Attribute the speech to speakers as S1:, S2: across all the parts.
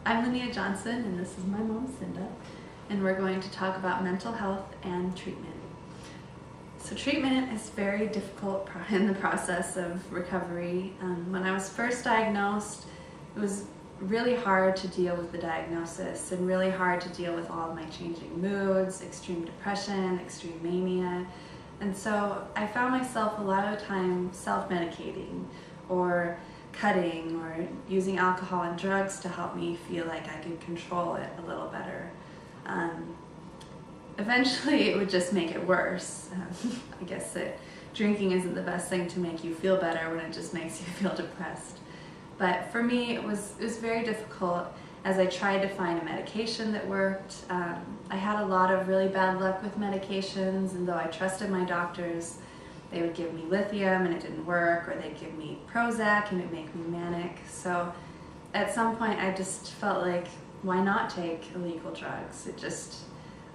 S1: I'm Linea Johnson, and this is my mom, Cinda, and we're going to talk about mental health and treatment. So treatment is very difficult in the process of recovery. When I was first diagnosed, it was really hard to deal with the diagnosis and really hard to deal with all of my changing moods, extreme depression, extreme mania. And so I found myself a lot of the time self-medicating or cutting or using alcohol and drugs to help me feel like I could control it a little better. Eventually it would just make it worse. I guess that drinking isn't the best thing to make you feel better when it just makes you feel depressed. But for me it was very difficult as I tried to find a medication that worked. I had a lot of really bad luck with medications, and though I trusted my doctors, they would give me lithium and it didn't work, or they'd give me Prozac and it'd make me manic. So at some point I just felt like, why not take illegal drugs?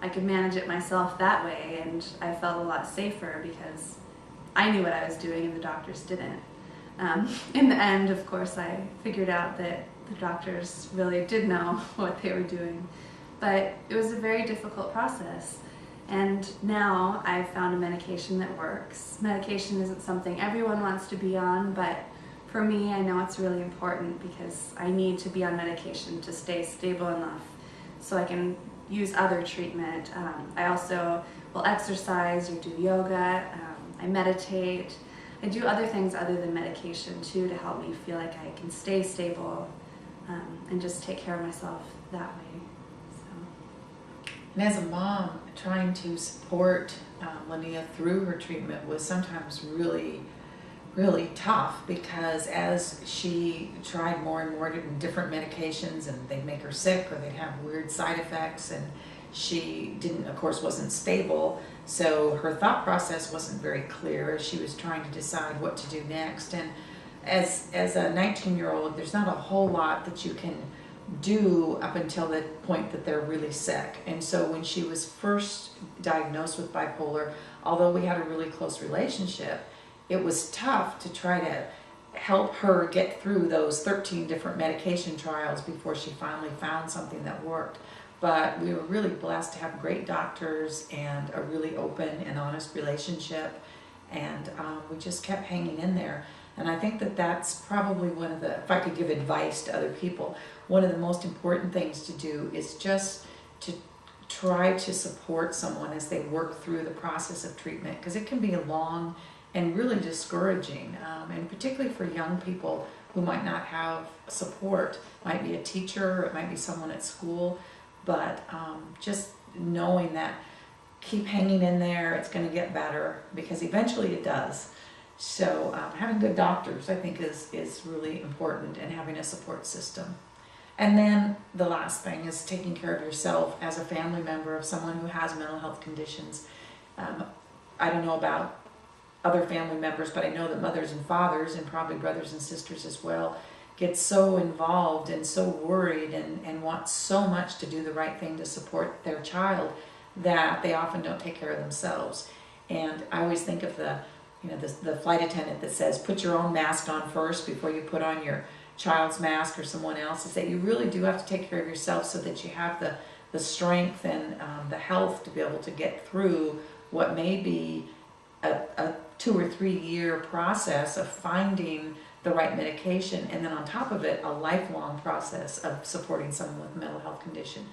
S1: I could manage it myself that way, and I felt a lot safer because I knew what I was doing and the doctors didn't. In the end, of course, I figured out that the doctors really did know what they were doing. But it was a very difficult process. And now I've found a medication that works. Medication isn't something everyone wants to be on, but for me, I know it's really important because I need to be on medication to stay stable enough so I can use other treatment. I also will exercise or do yoga. I meditate. I do other things other than medication too to help me feel like I can stay stable and just take care of myself that way.
S2: And as a mom, trying to support Linea through her treatment was sometimes really, really tough, because as she tried more and more different medications, and they'd make her sick or they'd have weird side effects, and she of course wasn't stable, so her thought process wasn't very clear as she was trying to decide what to do next. And as a 19-year-old, there's not a whole lot that you can do up until the point that they're really sick. And so when she was first diagnosed with bipolar, although we had a really close relationship, it was tough to try to help her get through those 13 different medication trials before she finally found something that worked. But we were really blessed to have great doctors and a really open and honest relationship, and we just kept hanging in there. And I think that that's probably one of the, if I could give advice to other people, one of the most important things to do is just to try to support someone as they work through the process of treatment, because it can be long and really discouraging, and particularly for young people who might not have support. It might be a teacher, or it might be someone at school, but just knowing that keep hanging in there, it's going to get better, because eventually it does. So having good doctors, I think, is really important, and having a support system. And then the last thing is taking care of yourself as a family member of someone who has mental health conditions. I don't know about other family members, but I know that mothers and fathers, and probably brothers and sisters as well, get so involved and so worried and want so much to do the right thing to support their child that they often don't take care of themselves. And I always think of the flight attendant that says, put your own mask on first before you put on your child's mask or someone else's. That you really do have to take care of yourself so that you have the strength and the health to be able to get through what may be a 2 or 3 year process of finding the right medication, and then on top of it, a lifelong process of supporting someone with a mental health condition.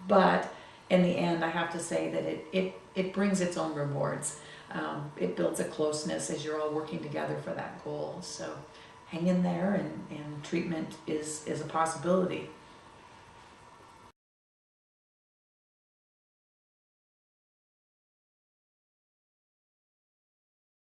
S2: But in the end, I have to say that it brings its own rewards. It builds a closeness as you're all working together for that goal. So hang in there, and treatment is a possibility.